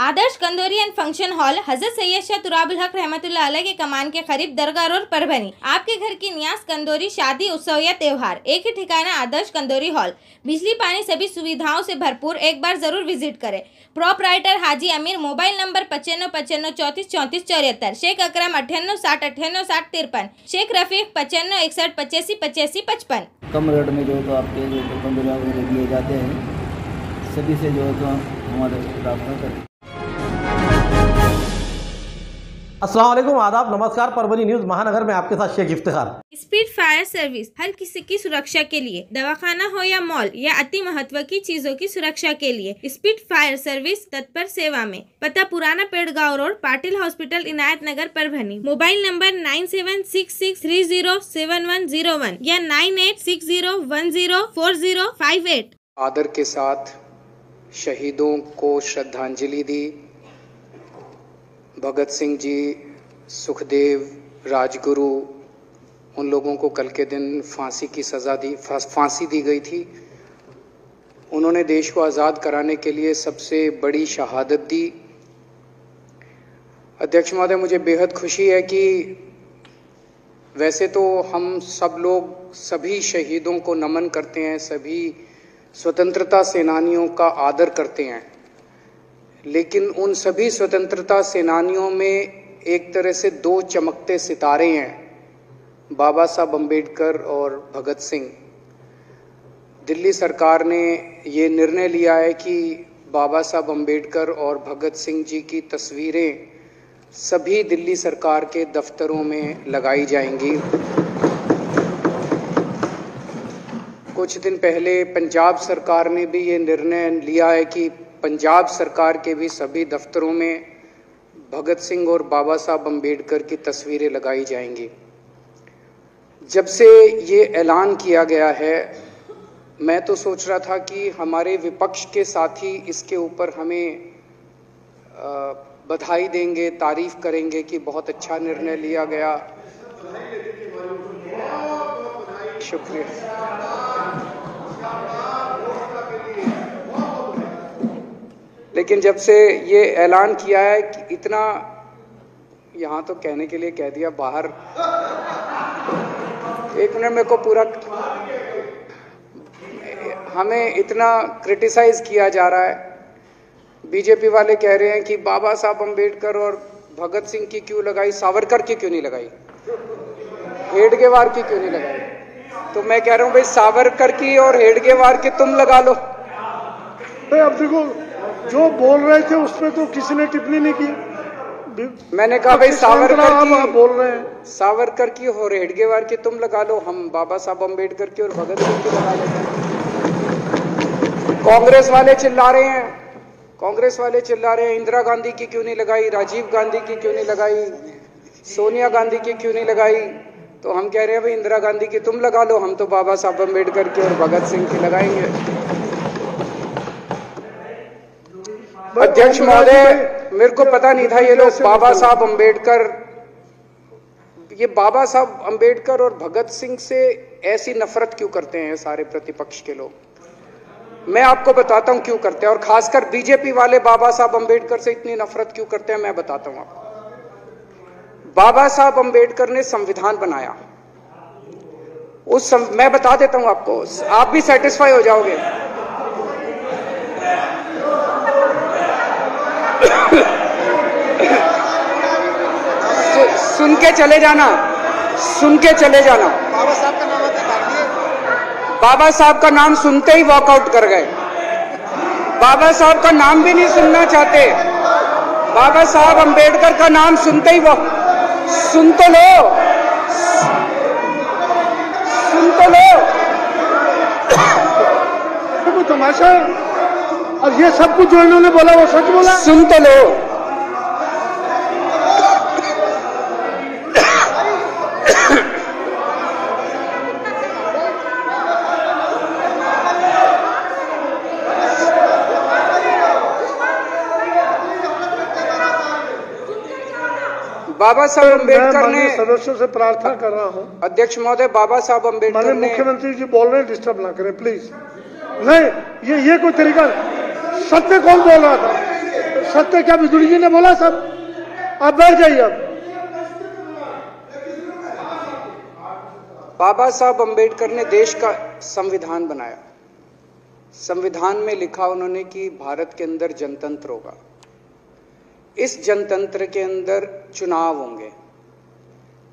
Adarsh कंदोरी and function hall हजरत सैयद शाह तुराबुल हक रहमतुल्लाह अलैह के कमान के करीब दरगाह रोड परभनी। आपके घर की नियाज कंदोरी, शादी, उत्सव या त्योहार, एक ही ठिकाना आदर्श कंदोरी हॉल। बिजली पानी सभी सुविधाओं से भरपूर, एक बार जरूर विजिट करें। प्रोपराइटर हाजी अमीर। Mobile number 95 35 34 34 74। शेख अकरम 98 60 98 60 53। शेख रफीक 95 61 85 85 55। कम रेट में जो तो आपके जो कंदोरी वगैरह दिए जाते हैं, सभी से जो तो हमारे रास्ता करें। अस्सलाम वालेकुम, आदाब, नमस्कार। परभनी न्यूज़ महानगर में आपके साथ Sheikh Iftikhar. Speed fire service हर किसी की सुरक्षा के लिए, दवाखाना हो या मॉल या अति महत्व की चीजों की सुरक्षा के लिए स्पीड फायर सर्विस तत्पर सेवा में। पता पुराना पेड़गांव रोड, पाटिल हॉस्पिटल, इनायत नगर, परभनी। मोबाइल नंबर 9766307101 या 9860104058। आदर के साथ शहीदों को श्रद्धांजलि दी। भगत सिंह जी, सुखदेव, राजगुरु, उन लोगों को कल के दिन फांसी दी गई थी। उन्होंने देश को आज़ाद कराने के लिए सबसे बड़ी शहादत दी। अध्यक्ष महोदय, मुझे बेहद खुशी है कि वैसे तो हम सब लोग सभी शहीदों को नमन करते हैं, सभी स्वतंत्रता सेनानियों का आदर करते हैं, लेकिन उन सभी स्वतंत्रता सेनानियों में एक तरह से दो चमकते सितारे हैं, बाबा साहब अम्बेडकर और भगत सिंह। दिल्ली सरकार ने ये निर्णय लिया है कि बाबा साहब अम्बेडकर और भगत सिंह जी की तस्वीरें सभी दिल्ली सरकार के दफ्तरों में लगाई जाएंगी। कुछ दिन पहले पंजाब सरकार ने भी ये निर्णय लिया है कि पंजाब सरकार के भी सभी दफ्तरों में भगत सिंह और बाबा साहब अम्बेडकर की तस्वीरें लगाई जाएंगी। जब से ये ऐलान किया गया है, मैं तो सोच रहा था कि हमारे विपक्ष के साथी इसके ऊपर हमें बधाई देंगे, तारीफ करेंगे कि बहुत अच्छा निर्णय लिया गया। शुक्रिया। लेकिन जब से ये ऐलान किया है कि इतना, यहाँ तो कहने के लिए कह दिया, बाहर एक मिनट मेरे को पूरा, हमें इतना क्रिटिसाइज किया जा रहा है। बीजेपी वाले कह रहे हैं कि बाबा साहब अम्बेडकर और भगत सिंह की क्यों लगाई, सावरकर की क्यों नहीं लगाई, हेडगेवार की क्यों नहीं लगाई। तो मैं कह रहा हूँ भाई, सावरकर की और हेडगेवार की तुम लगा लो। अब देखो, जो बोल रहे थे उसमें तो किसी ने टिप्पणी नहीं की। मैंने कहा भाई सावरकर की बोल रहे हैं, सावरकर की और हेडगेवार की तुम लगा लो, हम बाबा साहब अम्बेडकर की और भगत सिंह की लगा लेते हैं। कांग्रेस वाले चिल्ला रहे हैं, इंदिरा गांधी की क्यों नहीं लगाई, राजीव गांधी की क्यों नहीं लगाई, सोनिया गांधी की क्यों नहीं लगाई। तो हम कह रहे हैं भाई, इंदिरा गांधी की तुम लगा लो, हम तो बाबा साहब अम्बेडकर की और भगत सिंह की लगाएंगे। अध्यक्ष महोदय, मेरे को पता नहीं था ये लोग बाबा साहब अम्बेडकर और भगत सिंह से ऐसी नफरत क्यों करते हैं सारे प्रतिपक्ष के लोग। मैं आपको बताता हूं क्यों करते हैं, और खासकर बीजेपी वाले बाबा साहब अम्बेडकर से इतनी नफरत क्यों करते हैं, मैं बताता हूं आपको। बाबा साहब अम्बेडकर ने संविधान बनाया, मैं बता देता हूं आपको, आप भी सेटिस्फाई हो जाओगे। सुन के चले जाना। बाबा साहब का नाम सुनते ही वॉकआउट कर गए। बाबा साहब का नाम भी नहीं सुनना चाहते। बाबा साहब अम्बेडकर का नाम सुनते ही सुन तो लो। वो तमाशा है। और ये सब कुछ जो इन्होंने बोला वो सच बोला। सुन तो लो। बाबा साहब अम्बेडकर ने, सदस्यों से प्रार्थना कर रहा हूँ अध्यक्ष महोदय, बाबा साहब अम्बेडकर ने, मुख्यमंत्री जी बोल रहे हैं, डिस्टर्ब ना करें प्लीज। नहीं, ये कोई तरीका, सत्य कौन बोल रहा था? सत्य क्या बिजुली जी ने बोला सब? आप बैठ जाइए अब। बाबा साहब अंबेडकर ने देश का संविधान बनाया। संविधान में लिखा उन्होंने कि भारत के अंदर जनतंत्र होगा। इस जनतंत्र के अंदर चुनाव होंगे।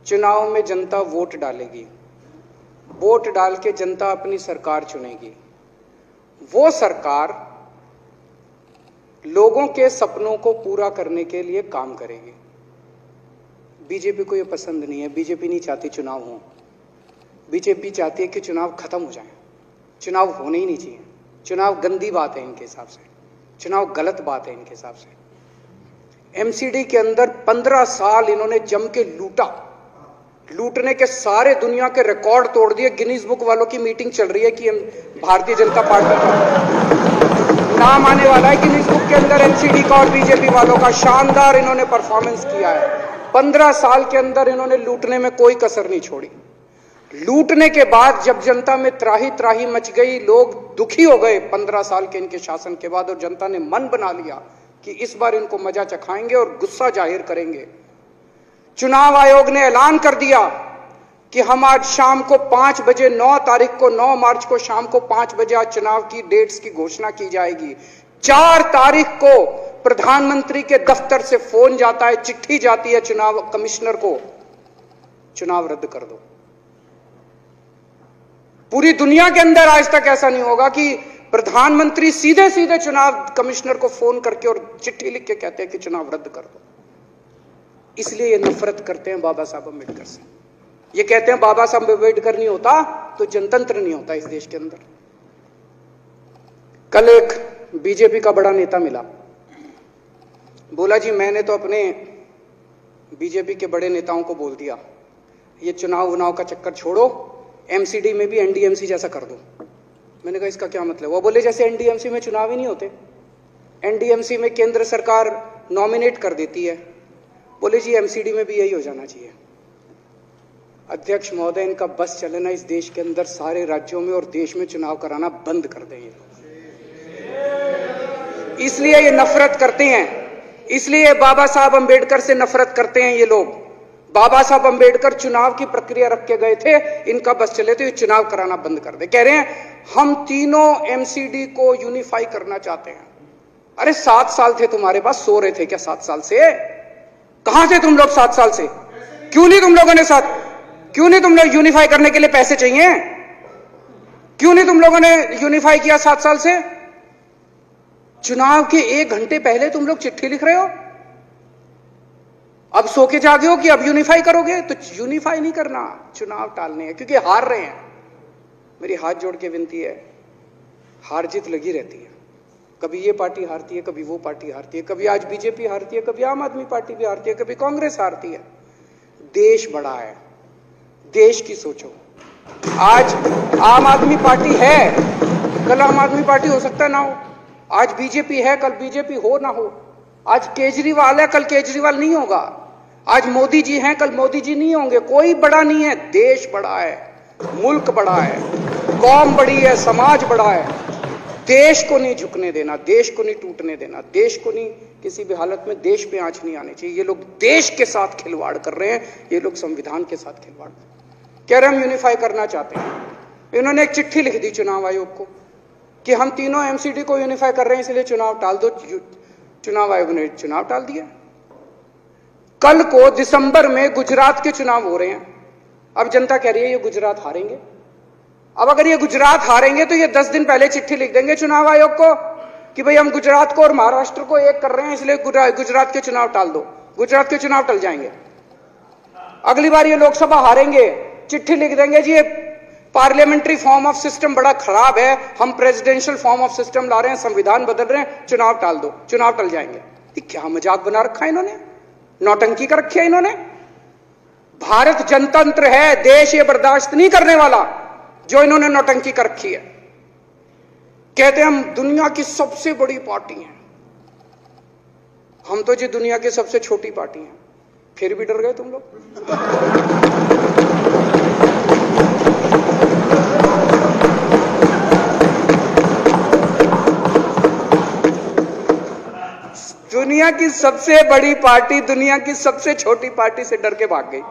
चुनाव में जनता वोट डालेगी। वोट डाल के जनता अपनी सरकार चुनेगी। वो सरकार लोगों के सपनों को पूरा करने के लिए काम करेगी। बीजेपी को ये पसंद नहीं है। बीजेपी नहीं चाहती चुनाव हो। बीजेपी चाहती है कि चुनाव खत्म हो जाए। चुनाव होने ही नहीं चाहिए। चुनाव गंदी बात है इनके हिसाब से। चुनाव गलत बात है इनके हिसाब से। एमसीडी के अंदर 15 साल इन्होंने जम के लूटा। लूटने के सारे दुनिया के रिकॉर्ड तोड़ दिए। गिनीज बुक वालों की मीटिंग चल रही है कि भारतीय जनता पार्टी का नाम आने वाला है गिनीज बुक के अंदर एमसीडी का और बीजेपी वालों का। शानदार इन्होंने परफॉर्मेंस किया है। 15 साल के अंदर इन्होंने लूटने में कोई कसर नहीं छोड़ी। लूटने के बाद जब जनता में त्राही त्राही मच गई, लोग दुखी हो गए 15 साल के इनके शासन के बाद, और जनता ने मन बना लिया कि इस बार इनको मजा चखाएंगे और गुस्सा जाहिर करेंगे। चुनाव आयोग ने ऐलान कर दिया कि हम आज शाम को 5 बजे 9 तारीख को 9 मार्च को शाम को 5 बजे आज चुनाव की डेट्स की घोषणा की जाएगी। 4 तारीख को प्रधानमंत्री के दफ्तर से फोन जाता है, चिट्ठी जाती है चुनाव कमिश्नर को, चुनाव रद्द कर दो। पूरी दुनिया के अंदर आज तक ऐसा नहीं होगा कि प्रधानमंत्री सीधे सीधे चुनाव कमिश्नर को फोन करके और चिट्ठी लिख के कहते हैं कि चुनाव रद्द कर दो। इसलिए ये नफरत करते हैं बाबा साहब अम्बेडकर से। ये कहते हैं बाबा साहब अम्बेडकर नहीं होता तो जनतंत्र नहीं होता इस देश के अंदर। कल एक बीजेपी का बड़ा नेता मिला, बोला जी मैंने तो अपने बीजेपी के बड़े नेताओं को बोल दिया ये चुनाव का चक्कर छोड़ो, एमसीडी में भी एनडीएमसी जैसा कर दो। मैंने कहा इसका क्या मतलब? वो बोले जैसे एनडीएमसी में चुनाव ही नहीं होते, एनडीएमसी में केंद्र सरकार नॉमिनेट कर देती है, बोले जी एमसीडी में भी यही हो जाना चाहिए। अध्यक्ष महोदय, इनका बस चलना इस देश के अंदर सारे राज्यों में और देश में चुनाव कराना बंद कर दें। इसलिए ये नफरत करते हैं, इसलिए बाबा साहब अंबेडकर से नफरत करते हैं ये लोग। बाबा साहब अंबेडकर चुनाव की प्रक्रिया रख के गए थे, इनका बस चले तो ये चुनाव कराना बंद कर दे। कह रहे हैं हम तीनों एमसीडी को यूनिफाई करना चाहते हैं। अरे 7 साल थे तुम्हारे पास, सो रहे थे क्या 7 साल से? कहां थे तुम लोग 7 साल से? क्यों नहीं तुम लोगों ने क्यों नहीं तुम लोग यूनिफाई करने के लिए पैसे चाहिए? क्यों नहीं तुम लोगों ने यूनिफाई किया 7 साल से? चुनाव के 1 घंटे पहले तुम लोग चिट्ठी लिख रहे हो, अब सो के जागे हो कि अब यूनिफाई करोगे। तो यूनिफाई नहीं करना, चुनाव टालने हैं, क्योंकि हार रहे हैं। मेरी हाथ जोड़ के विनती है, हार जीत लगी रहती है। कभी ये पार्टी हारती है, कभी वो पार्टी हारती है, कभी आज बीजेपी हारती है, कभी आम आदमी पार्टी भी हारती है, कभी कांग्रेस हारती है। देश बड़ा है, देश की सोचो। आज आम आदमी पार्टी है, कल आम आदमी पार्टी हो सकता है ना हो। आज बीजेपी है, कल बीजेपी हो ना हो। आज केजरीवाल है, कल केजरीवाल नहीं होगा। आज मोदी जी हैं, कल मोदी जी नहीं होंगे। कोई बड़ा नहीं है, देश बड़ा है, मुल्क बड़ा है, कौम बड़ी है, समाज बड़ा है। देश को नहीं झुकने देना, देश को नहीं टूटने देना, देश को नहीं किसी भी हालत में देश पे आंच नहीं आनी चाहिए। ये लोग देश के साथ खिलवाड़ कर रहे हैं, ये लोग संविधान के साथ खिलवाड़ कह रहे हम यूनिफाई करना चाहते हैं। इन्होंने एक चिट्ठी लिख दी चुनाव आयोग को कि हम तीनों एमसीडी को यूनिफाई कर रहे हैं, इसलिए चुनाव टाल दो। चुनाव आयोग ने चुनाव टाल दिया। कल को दिसंबर में गुजरात के चुनाव हो रहे हैं। अब जनता कह रही है ये गुजरात हारेंगे। अब अगर ये गुजरात हारेंगे तो ये 10 दिन पहले चिट्ठी लिख देंगे चुनाव आयोग को कि भाई हम गुजरात को और महाराष्ट्र को एक कर रहे हैं, इसलिए गुजरात के चुनाव टाल दो। गुजरात के चुनाव टल जाएंगे। अगली बार ये लोकसभा हारेंगे, चिट्ठी लिख देंगे जी ये पार्लियामेंट्री फॉर्म ऑफ सिस्टम बड़ा खराब है, हम प्रेसिडेंशियल फॉर्म ऑफ सिस्टम ला रहे हैं, संविधान बदल रहे हैं, चुनाव टाल दो। चुनाव टल जाएंगे। ये क्या मजाक बना रखा है इन्होंने, नौटंकी कर रखी है इन्होंने। भारत जनतंत्र है, देश ये बर्दाश्त नहीं करने वाला जो इन्होंने नौटंकी कर रखी है। कहते हैं हम दुनिया की सबसे बड़ी पार्टी हैं, हम तो जी दुनिया की सबसे छोटी पार्टी हैं। फिर भी डर गए तुम लोग। दुनिया की सबसे बड़ी पार्टी दुनिया की सबसे छोटी पार्टी से डर के भाग गई।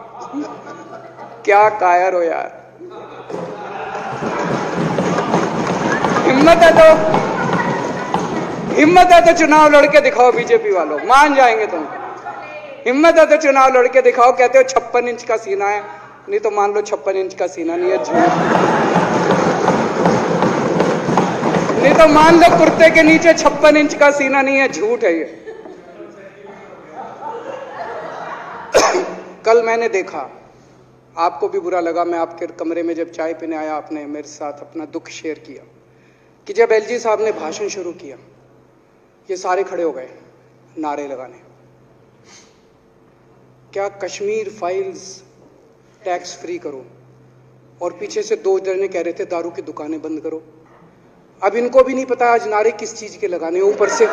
क्या कायर हो यार। हिम्मत है तो चुनाव लड़के दिखाओ बीजेपी वालों, मान जाएंगे तुम। हिम्मत है तो चुनाव लड़के दिखाओ। कहते हो 56 इंच का सीना है, नहीं तो मान लो 56 इंच का सीना नहीं है, झूठ। नहीं तो मान लो कुर्ते के नीचे 56 इंच का सीना नहीं है, झूठ है ये। कल मैंने देखा, आपको भी बुरा लगा, मैं आपके कमरे में जब चाय पीने आया, आपने मेरे साथ अपना दुख शेयर किया कि जब एलजी साहब ने भाषण शुरू किया, ये सारे खड़े हो गए नारे लगाने। क्या कश्मीर फाइल्स टैक्स फ्री करो, और पीछे से 2 जने कह रहे थे दारू की दुकानें बंद करो। अब इनको भी नहीं पता आज नारे किस चीज के लगाने। ऊपर से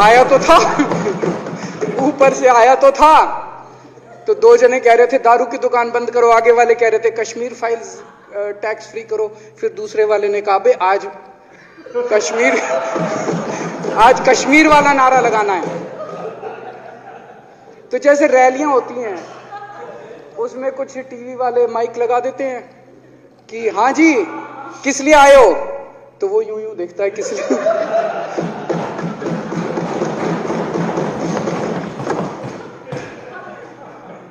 आया तो था ऊपर से आया तो था, तो 2 जने कह रहे थे दारू की दुकान बंद करो, आगे वाले कह रहे थे कश्मीर फाइल्स टैक्स फ्री करो, फिर दूसरे वाले ने कहा बे आज कश्मीर वाला नारा लगाना है। तो जैसे रैलियां होती हैं, उसमें कुछ टीवी वाले माइक लगा देते हैं कि हाँ जी किस लिए आए हो, तो वो यूं यूं देखता है किस लिए।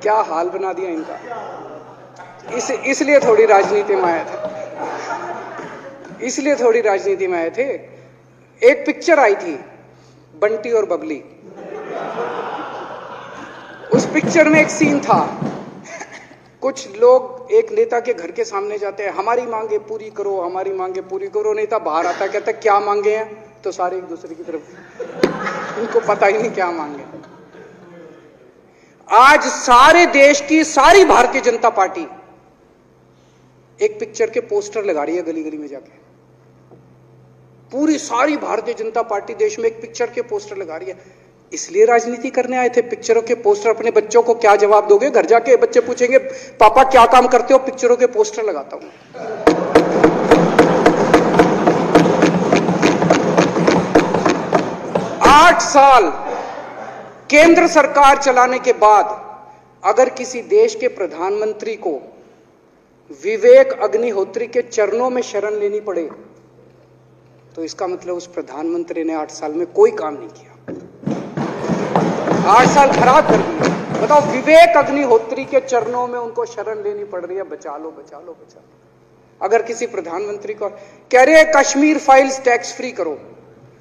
क्या हाल बना दिया इनका। इसलिए थोड़ी राजनीति में आया था, इसलिए थोड़ी राजनीति में आए थे। एक पिक्चर आई थी बंटी और बबली, उस पिक्चर में एक सीन था, कुछ लोग एक नेता के घर के सामने जाते हैं, हमारी मांगे पूरी करो, हमारी मांगे पूरी करो। नेता बाहर आता, कहता क्या मांगे हैं, तो सारे एक दूसरे की तरफ, उनको पता ही नहीं क्या मांगे। आज सारे देश की सारी भारतीय जनता पार्टी एक पिक्चर के पोस्टर लगा रही है गली गली में जाके। पूरी सारी भारतीय जनता पार्टी देश में एक पिक्चर के पोस्टर लगा रही है। इसलिए राजनीति करने आए थे, पिक्चरों के पोस्टर। अपने बच्चों को क्या जवाब दोगे? घर जाके बच्चे पूछेंगे पापा क्या काम करते हो? पिक्चरों के पोस्टर लगाता हूं। 8 साल केंद्र सरकार चलाने के बाद अगर किसी देश के प्रधानमंत्री को विवेक अग्निहोत्री के चरणों में शरण लेनी पड़े, तो इसका मतलब उस प्रधानमंत्री ने 8 साल में कोई काम नहीं किया। 8 साल खराब कर दिए। बताओ, विवेक अग्निहोत्री के चरणों में उनको शरण लेनी पड़ रही है, बचा लो बचा लो बचा लो। अगर किसी प्रधानमंत्री को कह रहे हैं कश्मीर फाइल्स टैक्स फ्री करो,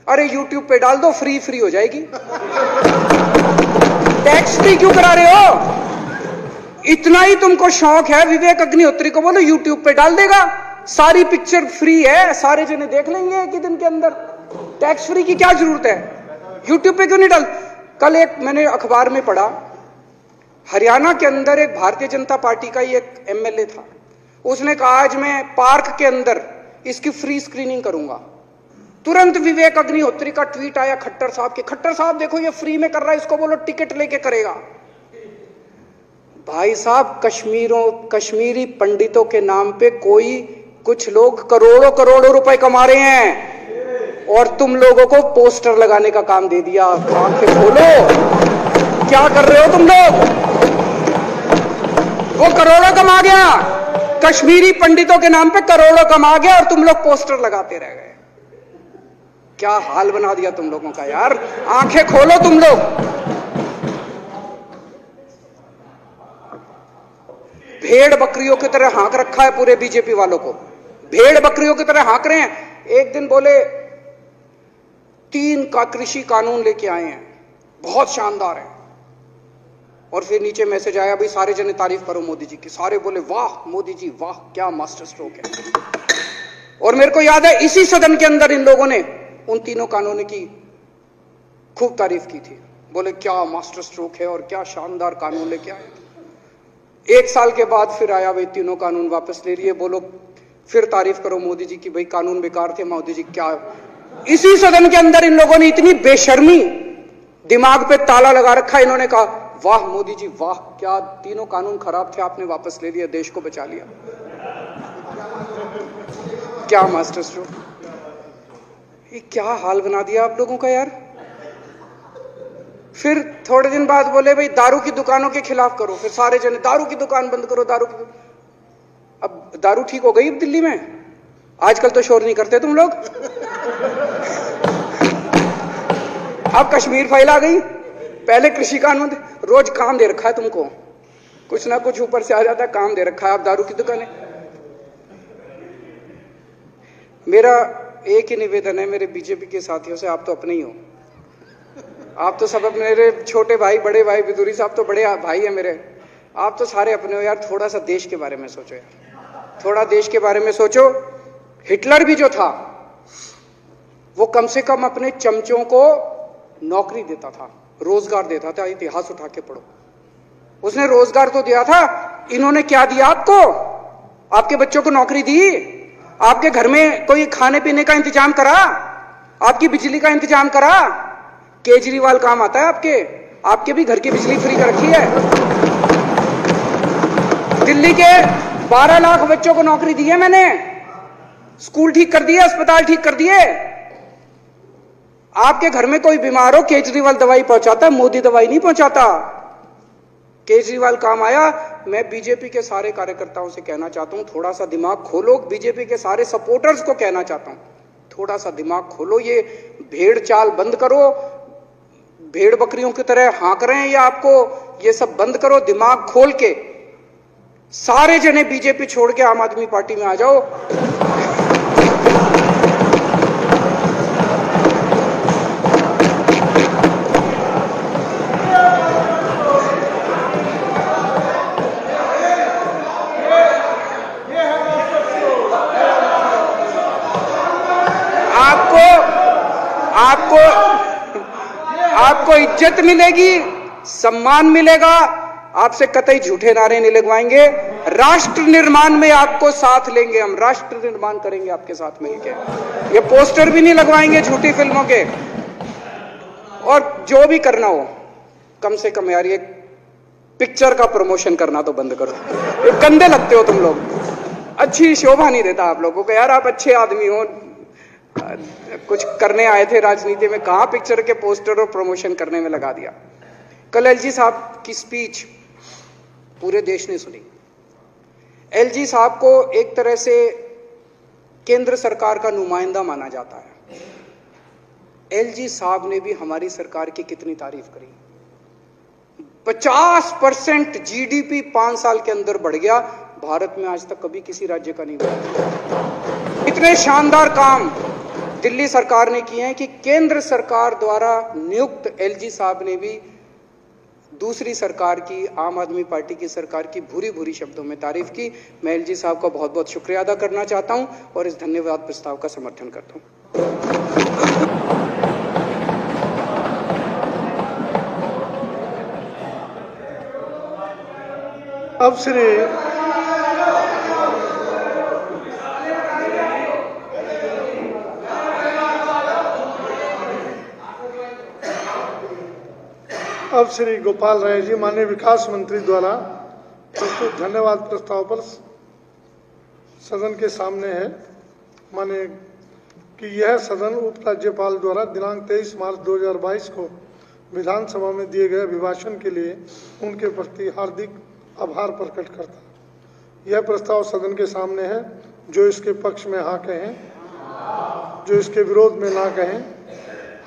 अरे यूट्यूब पे डाल दो, फ्री हो जाएगी। टैक्स फ्री क्यों करा रहे हो? इतना ही तुमको शौक है, विवेक अग्निहोत्री को बोलो यूट्यूब पे डाल देगा, सारी पिक्चर फ्री है, सारे जने देख लेंगे एक ही दिन के अंदर। टैक्स फ्री की क्या जरूरत है? यूट्यूब पे क्यों नहीं डाल? कल एक मैंने अखबार में पढ़ा, हरियाणा के अंदर एक भारतीय जनता पार्टी का ही एक एमएलए था, उसने कहा आज मैं पार्क के अंदर इसकी फ्री स्क्रीनिंग करूंगा। तुरंत विवेक अग्निहोत्री का ट्वीट आया खट्टर साहब के, खट्टर साहब देखो ये फ्री में कर रहा है, इसको बोलो टिकट लेके करेगा। भाई साहब, कश्मीरी पंडितों के नाम पे कुछ लोग करोड़ों रुपए कमा रहे हैं, और तुम लोगों को पोस्टर लगाने का काम दे दिया। आंखें खोलो, क्या कर रहे हो तुम लोग? वो करोड़ों कमा गया, कश्मीरी पंडितों के नाम पे करोड़ों कमा गया, और तुम लोग पोस्टर लगाते रह गए। क्या हाल बना दिया तुम लोगों का यार। आंखें खोलो तुम लोग। भेड़ बकरियों की तरह हाँक रखा है पूरे बीजेपी वालों को, भेड़ बकरियों की तरह हाँक रहे हैं। एक दिन बोले 3 का कृषि कानून लेके आए हैं, बहुत शानदार है, और फिर नीचे मैसेज आया भाई सारे जने तारीफ करो मोदी जी की। सारे बोले वाह मोदी जी वाह, क्या मास्टर स्ट्रोक है। और मेरे को याद है इसी सदन के अंदर इन लोगों ने उन 3 कानूनों की खूब तारीफ की थी, बोले क्या मास्टर स्ट्रोक है और क्या शानदार कानून लेके आए। 1 साल के बाद फिर आया भाई 3 कानून वापस ले लिए, बोलो फिर तारीफ करो मोदी जी की, भाई कानून बेकार थे मोदी जी। क्या इसी सदन के अंदर इन लोगों ने इतनी बेशर्मी, दिमाग पे ताला लगा रखा, इन्होंने कहा वाह मोदी जी वाह, क्या 3 कानून खराब थे आपने वापस ले लिया, देश को बचा लिया। क्या मास्टर स्ट्रोक, ये क्या हाल बना दिया आप लोगों का यार। फिर थोड़े दिन बाद बोले भाई दारू की दुकानों के खिलाफ करो, फिर सारे जने दारू की दुकान बंद करो, अब दारू ठीक हो गई दिल्ली में? आजकल तो शोर नहीं करते तुम लोग। अब कश्मीर फाइल आ गई, पहले कृषि कानून, रोज काम दे रखा है तुमको, कुछ ना कुछ ऊपर से आ जाता है, काम दे रखा है, अब दारू की दुकानें। मेरा एक ही निवेदन है मेरे बीजेपी के साथियों से, आप तो अपने ही हो, आप तो सब अपने, मेरे छोटे भाई, बड़े भाई, बिदुरी साहब तो बड़े भाई है मेरे, आप तो सारे अपने हो यार। थोड़ा सा देश के बारे में सोचो यार, थोड़ा देश के बारे में सोचो। हिटलर भी जो था वो कम से कम अपने चमचों को नौकरी देता था, रोजगार देता था। इतिहास उठा के पढ़ो, उसने रोजगार तो दिया था। इन्होंने क्या दिया आपको? आपके बच्चों को नौकरी दी? आपके घर में कोई खाने पीने का इंतजाम करा? आपकी बिजली का इंतजाम करा? केजरीवाल काम आता है आपके भी घर की बिजली फ्री कर रखी है। दिल्ली के 12 लाख बच्चों को नौकरी दी है मैंने, स्कूल ठीक कर दिए, अस्पताल ठीक कर दिए। आपके घर में कोई बीमार हो, केजरीवाल दवाई पहुंचाता है, मोदी दवाई नहीं पहुंचाता। केजरीवाल काम आया। मैं बीजेपी के सारे कार्यकर्ताओं से कहना चाहता हूं, थोड़ा सा दिमाग खोलो। बीजेपी के सारे सपोर्टर्स को कहना चाहता हूं, थोड़ा सा दिमाग खोलो। ये भेड़ चाल बंद करो, भेड़ बकरियों की तरह हाँक रहे हैं ये आपको, ये सब बंद करो। दिमाग खोल के सारे जने बीजेपी छोड़ के आम आदमी पार्टी में आ जाओ। आपको इज्जत मिलेगी, सम्मान मिलेगा, आपसे कतई झूठे नारे नहीं लगवाएंगे। राष्ट्र निर्माण में आपको साथ लेंगे, हम राष्ट्र निर्माण करेंगे आपके साथ मिलकर। ये पोस्टर भी नहीं लगवाएंगे झूठी फिल्मों के। और जो भी करना हो, कम से कम यार ये पिक्चर का प्रमोशन करना तो बंद करो। ये गंदे लगते हो तुम लोग, अच्छी शोभा नहीं देता आप लोगों को यार। आप अच्छे आदमी हो, कुछ करने आए थे राजनीति में, कहां पिक्चर के पोस्टर और प्रमोशन करने में लगा दिया। कल एलजी साहब की स्पीच पूरे देश ने सुनी। एलजी साहब को एक तरह से केंद्र सरकार का नुमाइंदा माना जाता है। एलजी साहब ने भी हमारी सरकार की कितनी तारीफ करी। 50% जीडीपी 5 साल के अंदर बढ़ गया, भारत में आज तक कभी किसी राज्य का नहीं बढ़ा। इतने शानदार काम दिल्ली सरकार ने किए हैं कि केंद्र सरकार द्वारा नियुक्त एलजी साहब ने भी दूसरी सरकार की, आम आदमी पार्टी की सरकार की भूरी भूरी शब्दों में तारीफ की। मैं एलजी साहब का बहुत बहुत शुक्रिया अदा करना चाहता हूं और इस धन्यवाद प्रस्ताव का समर्थन करता हूं। अब श्री गोपाल राय जी माननीय विकास मंत्री द्वारा प्रस्तुत धन्यवाद प्रस्ताव पर सदन के सामने है। माने कि यह सदन उप राज्यपाल द्वारा दिनांक 23 मार्च 2022 को विधानसभा में दिए गए अभिभाषण के लिए उनके प्रति हार्दिक आभार प्रकट करता है। यह प्रस्ताव सदन के सामने है। जो इसके पक्ष में हाँ कहें, जो इसके विरोध में ना कहें।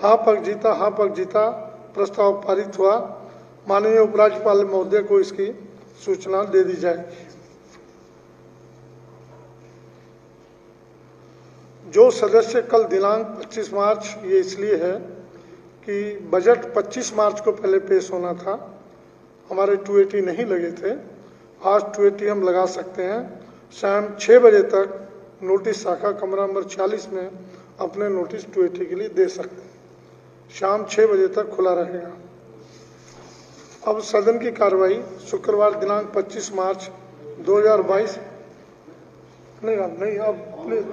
हाँ पक्ष जीता प्रस्ताव पारित हुआ। माननीय उपराज्यपाल महोदय को इसकी सूचना दे दी जाएगी। जो सदस्य कल दिनांक 25 मार्च, ये इसलिए है कि बजट 25 मार्च को पहले पेश होना था, हमारे 280 नहीं लगे थे। आज 280 हम लगा सकते हैं। शाम 6 बजे तक नोटिस शाखा कमरा नंबर 46 में अपने नोटिस 280 के लिए दे सकते हैं। शाम 6 बजे तक खुला रहेगा। अब सदन की कार्रवाई शुक्रवार दिनांक 25 मार्च 2022 नहीं अब प्लीज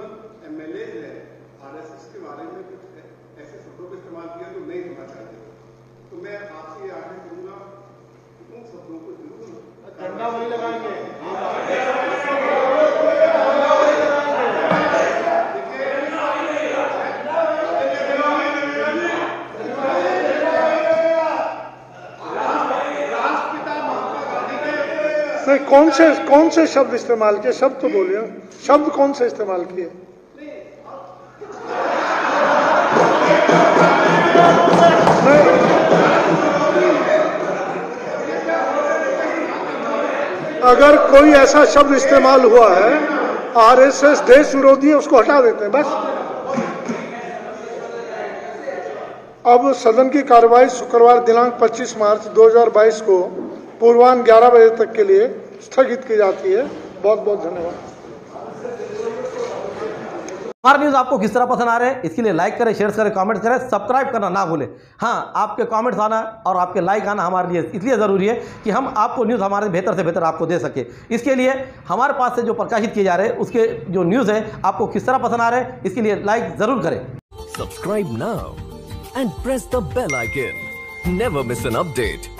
एमएलए है आरएसएस के बारे में कुछ ऐसे शब्दों का इस्तेमाल किया तो नहीं होना चाहिए। तो मैं आपसे आग्रह करूंगा उन शब्दों को जरूर झंडा वही लगाएंगे। नहीं, कौन से शब्द इस्तेमाल किए? शब्द तो बोलिए, शब्द कौन से इस्तेमाल किए? अगर कोई ऐसा शब्द इस्तेमाल हुआ है, आरएसएस देश विरोधी है, उसको हटा देते हैं बस। अब सदन की कार्यवाही शुक्रवार दिनांक 25 मार्च 2022 को पूर्वाह्न 11 बजे तक के लिए स्थगित की जाती है। बहुत बहुत धन्यवाद। हमारे न्यूज़ आपको किस तरह पसंद आ रहे हैं, इसके लिए लाइक करें, शेयर करें, कमेंट करें, सब्सक्राइब करना ना भूलें। हाँ, आपके कमेंट्स आना और आपके लाइक आना हमारे लिए इसलिए ज़रूरी है कि हम आपको न्यूज़ हमारे बेहतर से बेहतर आपको दे सके। इसके लिए हमारे पास से जो प्रकाशित किए जा रहे हैं उसके जो न्यूज़ है आपको किस तरह पसंद आ रहे हैं, इसके लिए लाइक ज़रूर करें। Subscribe now and press the bell icon. Never miss an update.